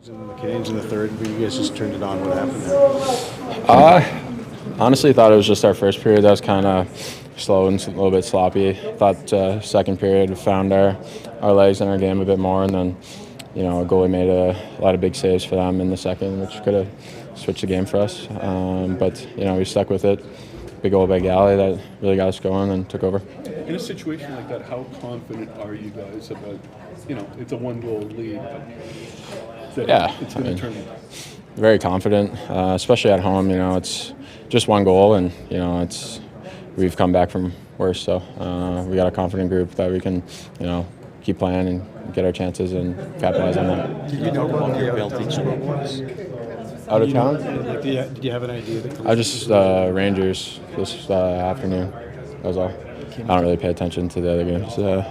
And the Canadiens in the third, but you guys just turned it on. What happened there? Honestly, thought it was just our first period that was kind of slow and a little bit sloppy. Thought second period we found our legs in our game a bit more, and then a goalie made a lot of big saves for them in the second, which could have switched the game for us. But we stuck with it. Big goal by Gallagher that really got us going and took over. In a situation like that, how confident are you guys about? It's a one-goal lead, but it's going to turn. Very confident, especially at home. It's just one goal, and we've come back from worse. So we got a confident group that we can, keep playing and get our chances and capitalize on that. Did you know about your penalty was? Out of town? Did you have an idea? I just Rangers this afternoon. That was all. I don't really pay attention to the other games. No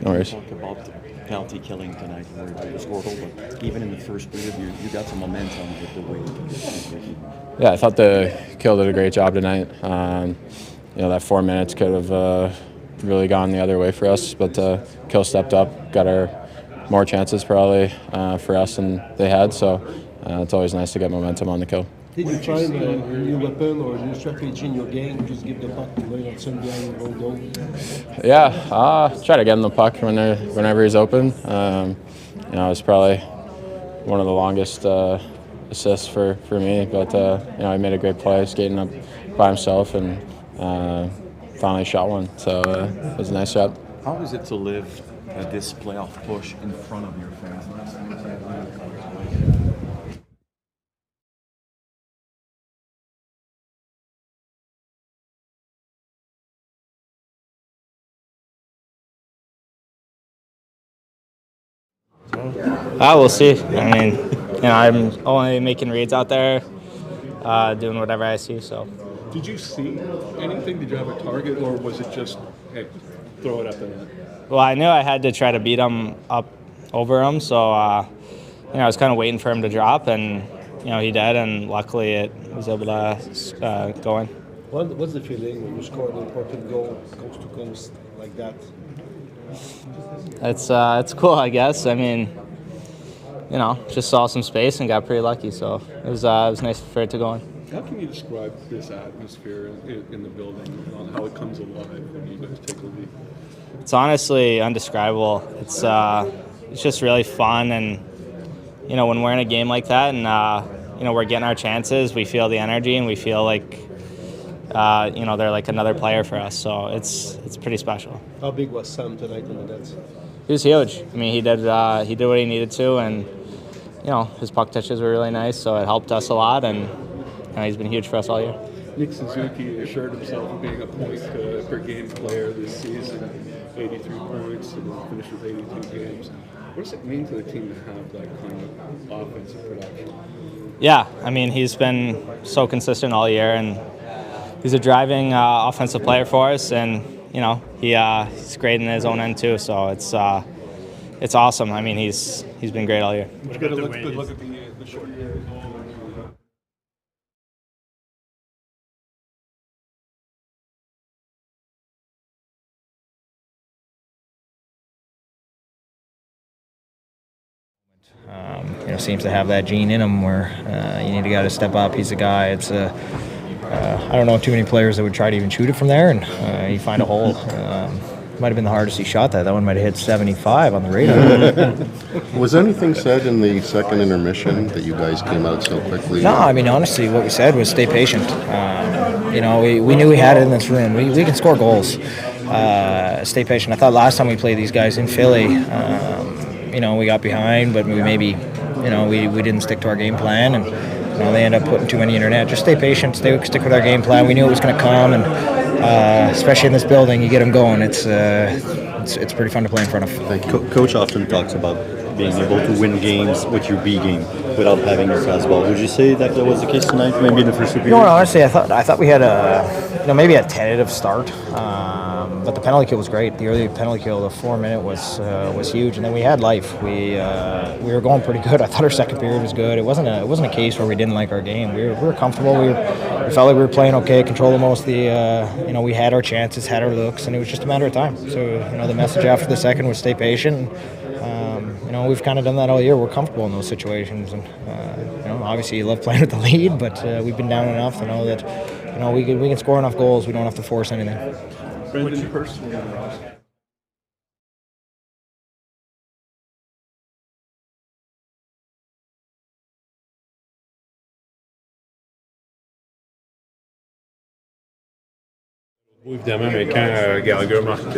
worries. Talk about the penalty killing tonight. Where you scored goal, but even in the first period, you got some momentum with the way you did. Yeah, I thought the Kill did a great job tonight. That 4 minutes could have really gone the other way for us, but Kill stepped up, got our more chances probably for us than they had. So it's always nice to get momentum on the Kill. Did you try a new weapon or a new strategy in your game? Just give the puck to Hutson behind the goal? Yeah, try to get him the puck whenever he's open. It's probably one of the longest assists for me, but he made a great play skating up by himself and finally shot one. So it was a nice shot. How is it to live this playoff push in front of your fans? We'll see. I'm only making reads out there, doing whatever I see. So. Did you see anything? Did you have a target, or was it just, hey, throw it up the net? Well, I knew I had to try to beat him up over him, so I was kind of waiting for him to drop, and he did, and luckily it was able to go in. What's the feeling when you score an important goal, coast to coast like that? It's cool, I guess. Just saw some space and got pretty lucky, so it was nice for it to go in. How can you describe this atmosphere in the building, how it comes alive when you guys take a lead? It's honestly undescribable. It's just really fun, and when we're in a game like that, and we're getting our chances, we feel the energy, and we feel like they're like another player for us. So it's pretty special. How big was Sam tonight in the nets? He was huge. He did what he needed to, and his puck touches were really nice, so it helped us a lot, and he's been huge for us all year. Nick Suzuki assured himself of being a point per game player this season, 83 points, and finished with 82 games. What does it mean to the team to have that kind of offensive production? Yeah, he's been so consistent all year, and he's a driving offensive player for us, and he's great in his own end too. So it's awesome. He's been great all year. Good look at the short goal. Seems to have that gene in him where you need a guy to step up. He's a guy. It's I don't know too many players that would try to even shoot it from there, and you find a hole. Might have been the hardest he shot that. That one might have hit 75 on the radar. Was anything said in the second intermission that you guys came out so quickly? No, honestly, what we said was stay patient. We knew we had it in this room. We can score goals. Stay patient. I thought last time we played these guys in Philly, we got behind, but we maybe, we didn't stick to our game plan, and they end up putting too many in their net. Just stay patient, stick with our game plan. We knew it was going to come, and especially in this building, you get them going. It's pretty fun to play in front of. Thank you. Coach often talks about being able to win games with your B game without having your fastball. Would you say that was the case tonight? Maybe in the first few periods? No, honestly, I thought we had maybe a tentative start, but the penalty kill was great. The early penalty kill, the 4-minute was huge, and then we had life. We were going pretty good. I thought our second period was good. It wasn't a case where we didn't like our game. We were comfortable. We felt like we were playing okay, controlling most of the. We had our chances, had our looks, and it was just a matter of time. So the message after the second was stay patient. We've kind of done that all year. We're comfortable in those situations, and obviously you love playing with the lead, but we've been down enough to know that we can score enough goals. We don't have to force anything. Brendan, personally, Oui, évidemment, mais quand Gallagher marque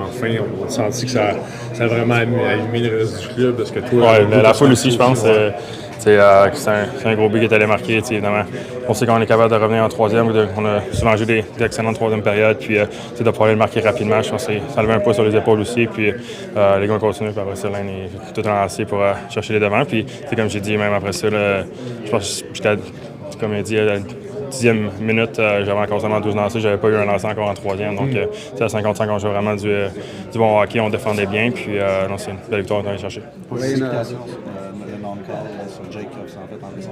enfin, on a senti que ça a vraiment allumé le reste du club. Parce que toi, la foule aussi, je pense. C'est un gros but qui est allé marquer. Évidemment, on sait qu'on est capable de revenir en troisième. On a souvent joué d'excellentes troisième périodes. Puis de pouvoir le marquer rapidement, je pense que ça levait un poids sur les épaules aussi. Puis les gars ont continué. Puis après ça, l'un est tout lancé pour chercher les devants. Puis comme j'ai dit, même après ça, je pense que j'étais, comme il dit, à la 10e minute, j'avais encore seulement 12 lancés. J'avais pas eu un lancé encore en troisième. Donc, à 55, on jouait vraiment du bon hockey. On défendait bien. Puis, c'est une belle victoire qu'on allait chercher.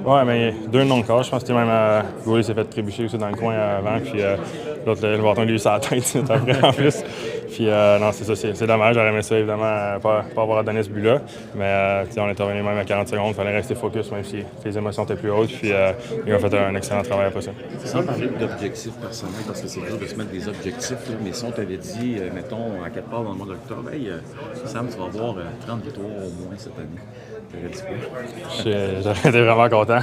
Ouais, mais 2 non-calls. Je pense que même Goulet s'est fait trébucher aussi dans le coin avant. Puis l'autre, le bâton lui sur la tête après en plus. Puis non, c'est ça, c'est dommage. J'aurais aimé ça, évidemment, pas avoir donné ce but-là. Mais on est revenu même à 40 secondes. Il fallait rester focus, même si les émotions étaient plus hautes. Puis il a fait un excellent travail après ça. Sans parler d'objectifs personnels, parce que c'est dur de se mettre des objectifs, là, mais si on t'avait dit, mettons, à quelque part dans le mois d'octobre, hey, Sam, tu vas avoir 30 victoires au moins cette année. J'aurais été vraiment content.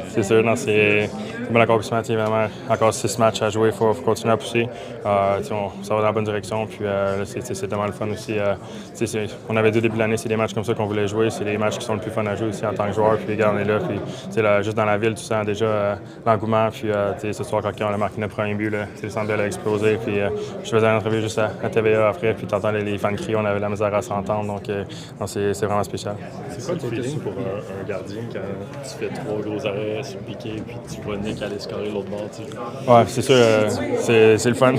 C'est sûr, c'est un bon accomplissement. Vraiment, encore 6 matchs à jouer, il faut continuer à pousser. Ça va dans la bonne direction. Puis c'est tellement le fun aussi. On avait dit au début de l'année, c'est des matchs comme ça qu'on voulait jouer. C'est les matchs qui sont le plus fun à jouer aussi en tant que joueur. Puis les gars, on est là. Puis juste dans la ville, tu sens déjà l'engouement. Puis ce soir, quand on a marqué notre premier but, le centre a explosé. Puis je faisais une entrevue juste à TVA après. Puis tu entends les fans crier, on avait la misère à s'entendre. Donc c'est vraiment spécial. C'est quoi le feeling pour un gardien quand tu fais 3 gros arrêts sur le piqué puis tu vois Nick aller scorer l'autre bord? Ouais, c'est sûr, c'est le fun.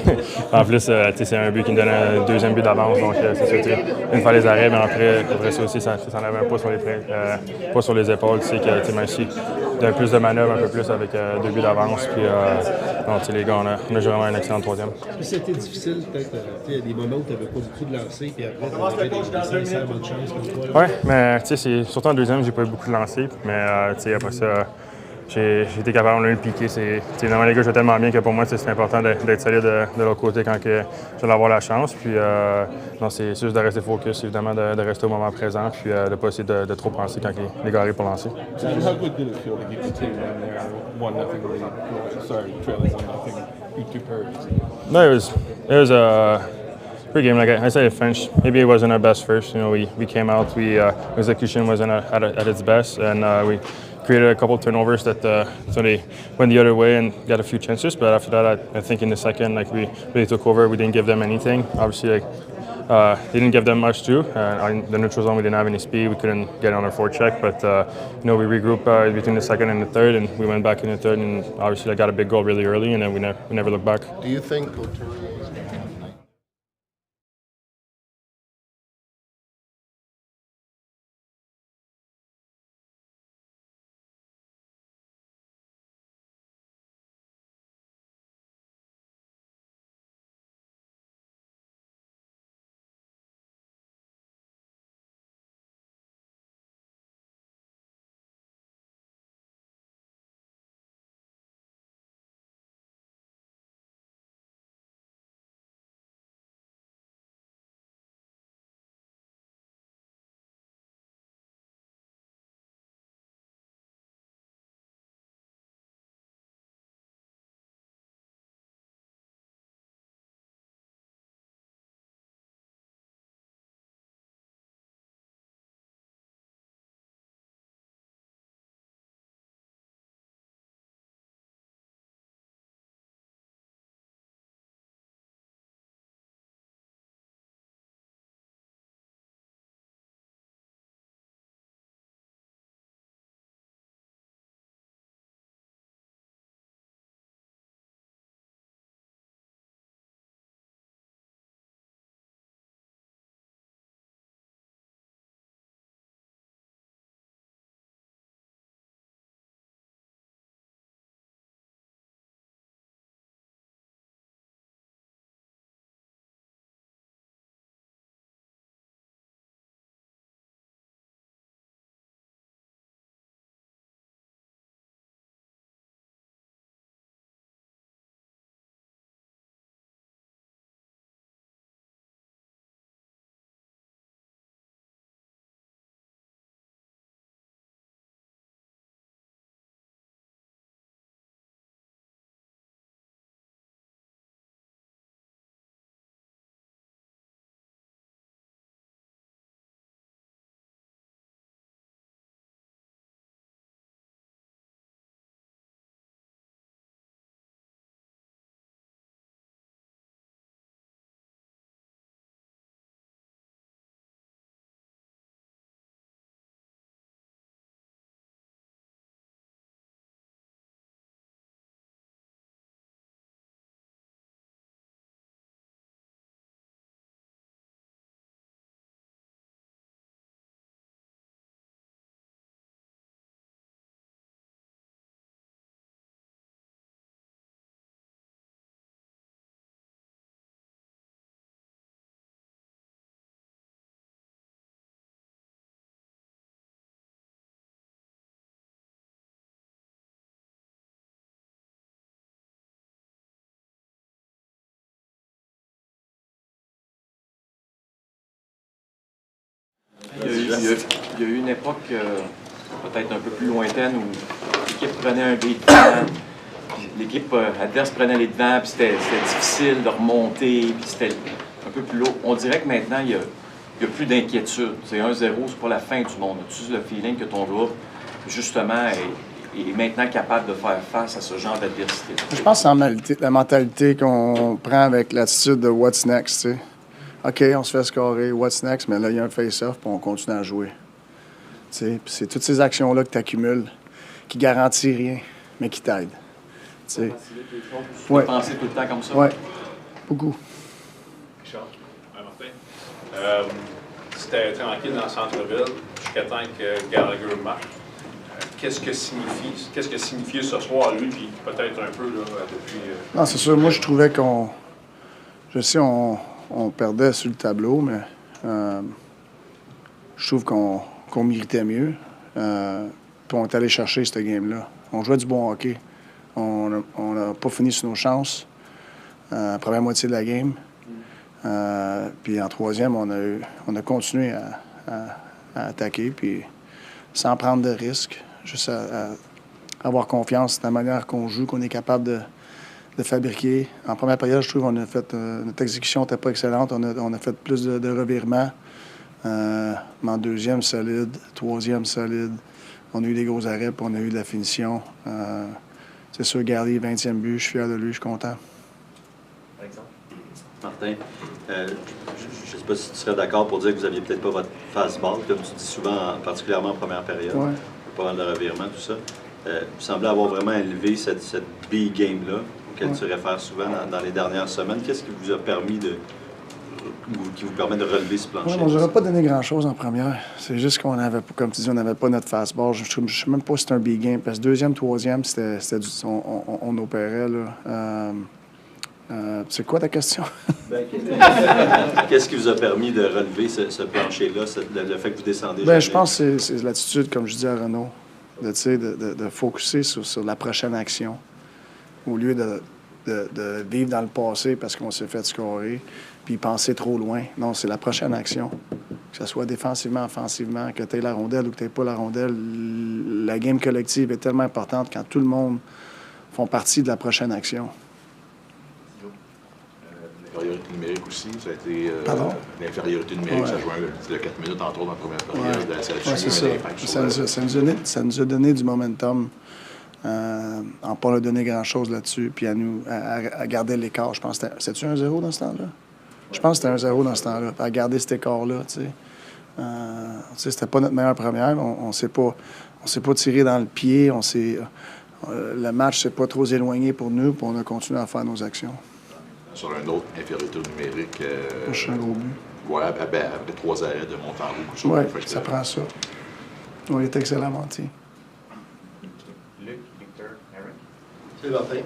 En plus, c'est un but qui me donne un deuxième but d'avance, donc c'est sûr, une fois les arrêts, mais après ça aussi, ça enlève un poids sur les épaules. Tu sais que même si d'un plus de manœuvre, un peu plus avec 2 buts d'avance, puis les gars, on a joué vraiment un excellent troisième. Est-ce que c'était difficile, peut-être, il y a des moments où tu n'avais pas beaucoup de lancers, puis après, tu avais des sincères bonnes chances comme toi? Oui, mais tu sais, surtout en deuxième, j'ai pas eu beaucoup de lancers, mais après ça, j'ai été capable de le piquer. Évidemment, les gars jouent tellement bien que pour moi, c'est important d'être solide de l'autre côté quand je vais avoir la chance. Puis, c'est juste de rester focus, évidemment, de rester au moment présent, puis de ne pas essayer de trop penser quand les gars arrivent pour lancer. How good did it feel to get the team when they're 1-0 lead? Sorry, trailing 1-0. You two periods. No, it was a great game. Like I said, it finished. Maybe it wasn't our best first. We came out. Execution wasn't at its best, and we created a couple of turnovers that so they went the other way and got a few chances. But after that, I think in the second, we really took over. We didn't give them anything. Obviously, they didn't give them much too. In the neutral zone, we didn't have any speed. We couldn't get on our forecheck. But we regrouped between the second and the third, and we went back in the third. And obviously, I got a big goal really early, and then we never looked back. Do you think Ontario y a eu une époque peut-être un peu plus lointaine où l'équipe prenait un B devant, puis l'équipe adverse prenait les devants, puis c'était difficile de remonter, puis c'était un peu plus lourd. On dirait que maintenant, il y a plus d'inquiétude. C'est 1-0, c'est pas la fin du monde. As-tu le feeling que ton groupe, justement, est maintenant capable de faire face à ce genre d'adversité? Je pense que c'est la mentalité qu'on prend avec l'attitude de « what's next », tu sais. OK, on se fait scorer, what's next, mais là, il y a un face-off, puis on continue à jouer. Tu sais, puis c'est toutes ces actions-là que tu accumules, qui garantissent rien, mais qui t'aident. Tu sais. Tu peux penser tout le temps comme ça? Oui, beaucoup. Richard, Martin. C'était tranquille dans le centre-ville jusqu'à temps que Gallagher marque. Qu'est-ce que signifiait ce soir, lui, puis peut-être un peu là, depuis... Non, c'est sûr. Moi, je trouvais qu'on... Je sais, on perdait sur le tableau, mais je trouve qu'on méritait mieux. Puis on est allé chercher cette game-là. On jouait du bon hockey. On n'a pas fini sur nos chances. Première moitié de la game. Puis en troisième, on a continué à attaquer, puis sans prendre de risques. Juste à avoir confiance dans la manière qu'on joue, qu'on est capable de fabriquer. En première période, je trouve qu'on a fait... notre exécution n'était pas excellente. On a fait plus de revirements. Mais en deuxième, solide. Troisième, solide. On a eu des gros arrêts, puis on a eu de la finition. C'est sûr, Gallagher, 20e but, je suis fier de lui, je suis content. Par exemple? Martin, je ne sais pas si tu serais d'accord pour dire que vous n'aviez peut-être pas votre fastball, comme tu dis souvent, particulièrement en première période. Ouais. Pas mal de revirements, tout ça. Vous semblez avoir vraiment élevé cette B-game-là, auquel tu réfères souvent dans les dernières semaines. Qu'est-ce qui vous a permis qui vous permet de relever ce plancher? Ouais, on n'aurait pas donné grand-chose en première. C'est juste qu'on avait, comme tu dis, on n'avait pas notre fastball. Je ne sais même pas si c'était un big game, parce que deuxième, troisième, on opérait. Là. C'est quoi ta question? Qu'est-ce qui vous a permis de relever ce plancher-là, le fait que vous descendez? Je pense que c'est l'attitude, comme je dis à Renaud, de focusser sur la prochaine action, au lieu de vivre dans le passé parce qu'on s'est fait scorer, puis penser trop loin. Non, c'est la prochaine action. Que ce soit défensivement, offensivement, que tu aies la rondelle ou que tu n'aies pas la rondelle. La game collective est tellement importante quand tout le monde font partie de la prochaine action. L'infériorité numérique aussi, ça a été... l'infériorité numérique, ça jouait de 4 minutes entre autres en première période. C'est ça. Ça nous a donné du momentum. En pas leur donner grand-chose là-dessus, puis à garder l'écart. Je pense que c'était-tu 1-0 dans ce temps-là? Je pense que c'était 1-0 dans ce temps-là, à garder cet écart-là, tu sais. C'était pas notre meilleure première. On s'est pas tiré dans le pied. Le match s'est pas trop éloigné pour nous, puis on a continué à faire nos actions. Sur un autre infériorité numérique... je suis un gros but. Oui, après 3 arrêts de Montembeault. Oui, ça prend ça. On est excellent, Monty. Salut Martin.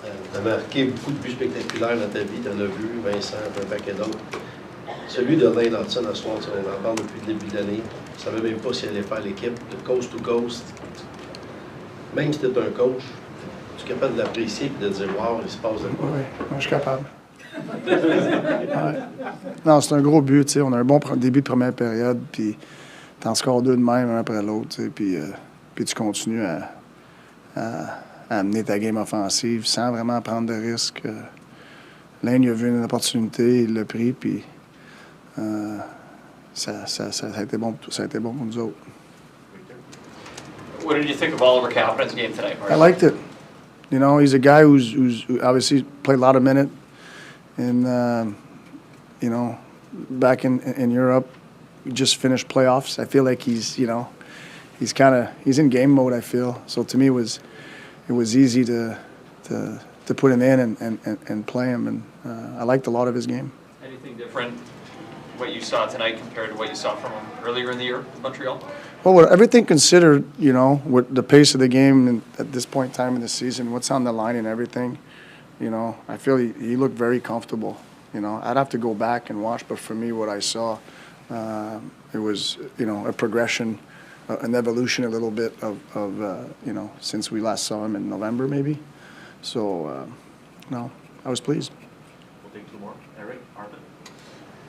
Tu as marqué beaucoup de buts spectaculaires dans ta vie. Tu en as vu, Vincent, un paquet d'autres. Celui de Lane Hutson à soir, on en parle depuis le début de l'année. Je ne savais même pas s'il allait faire l'équipe de coast to coast. Même si tu es un coach, tu es capable de l'apprécier et de dire « Wow, il se passe de quoi? » Oui, moi je suis capable. Ouais. Non, c'est un gros but. Tu sais, on a un bon début de première période, puis tu en scores 2 de même, un après l'autre. Tu sais, puis tu continues à amener ta game offensive sans vraiment prendre de risques. Lane, il a vu une opportunité, il l'a pris, puis ça a été bon pour nous autres. What did you think of Oliver Kapanen's game tonight, Mark? I liked it. You know, he's a guy who obviously played a lot of minutes in, you know, back in Europe. We just finished playoffs. I feel like he's in game mode, I feel. So to me, it was easy to put him in and play him, and I liked a lot of his game. Anything different, what you saw tonight compared to what you saw from him earlier in the year in Montreal? Well, everything considered, you know, with the pace of the game and at this point in time in the season, what's on the line and everything, you know, I feel he looked very comfortable. You know, I'd have to go back and watch, but for me, what I saw, it was, you know, a progression, an evolution a little bit of you know, since we last saw him in November, maybe. So, no, I was pleased. We'll take 2 more. Eric, Arvin.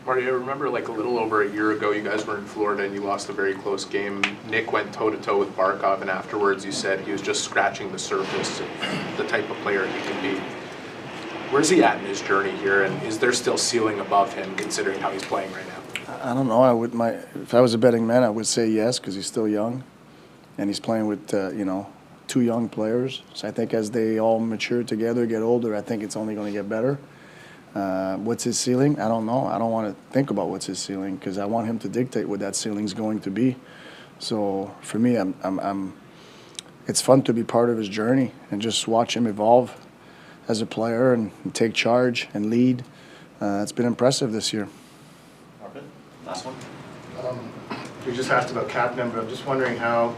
Marty, I remember like a little over a year ago, you guys were in Florida and you lost a very close game. Nick went toe-to-toe with Barkov, and afterwards you said he was just scratching the surface of the type of player he can be. Where's he at in his journey here, and is there still ceiling above him considering how he's playing right now? I don't know. If I was a betting man, I would say yes, because he's still young, and he's playing with two young players. So I think as they all mature together, get older, I think it's only going to get better. What's his ceiling? I don't know. I don't want to think about what's his ceiling because I want him to dictate what that ceiling's going to be. So for me, it's fun to be part of his journey and just watch him evolve as a player and take charge and lead. It's been impressive this year. Last one. You just asked about Kapanen, but I'm just wondering how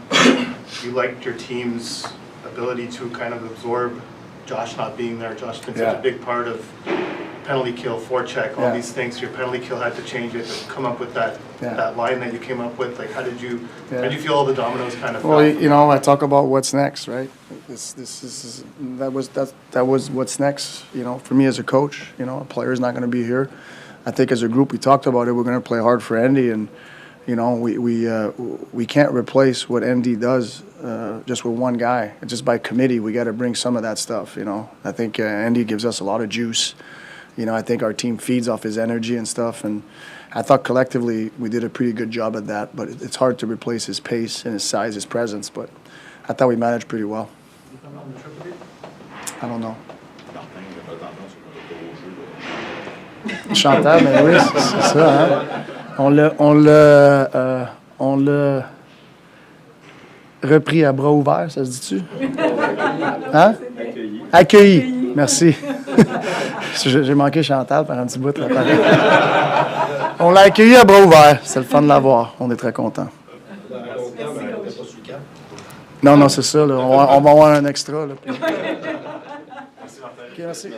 you liked your team's ability to kind of absorb Josh not being there. Josh's been such a big part of penalty kill, forecheck, all these things. Your penalty kill had to change it to come up with that line that you came up with. Like, how did you feel all the dominoes kind of fell? Well, I talk about what's next, right? That was what's next. For me as a coach, a player is not going to be here. I think as a group we talked about it. We're going to play hard for Andy, and we can't replace what Andy does just with one guy. Just by committee, we got to bring some of that stuff. I think Andy gives us a lot of juice. I think our team feeds off his energy and stuff, and I thought collectively we did a pretty good job at that, but it's hard to replace his pace and his size, his presence, but I thought we managed pretty well. I don't know. Chantal, mais oui, c'est ça. Hein? On l'a repris à bras ouverts, ça se dit-tu? Hein? Accueilli. Merci. J'ai manqué Chantal par un petit bout. Là, on l'a accueilli à bras ouverts. C'est le fun de l'avoir. On est très contents. Non, c'est ça. Là. On va avoir un extra. Là. OK, merci.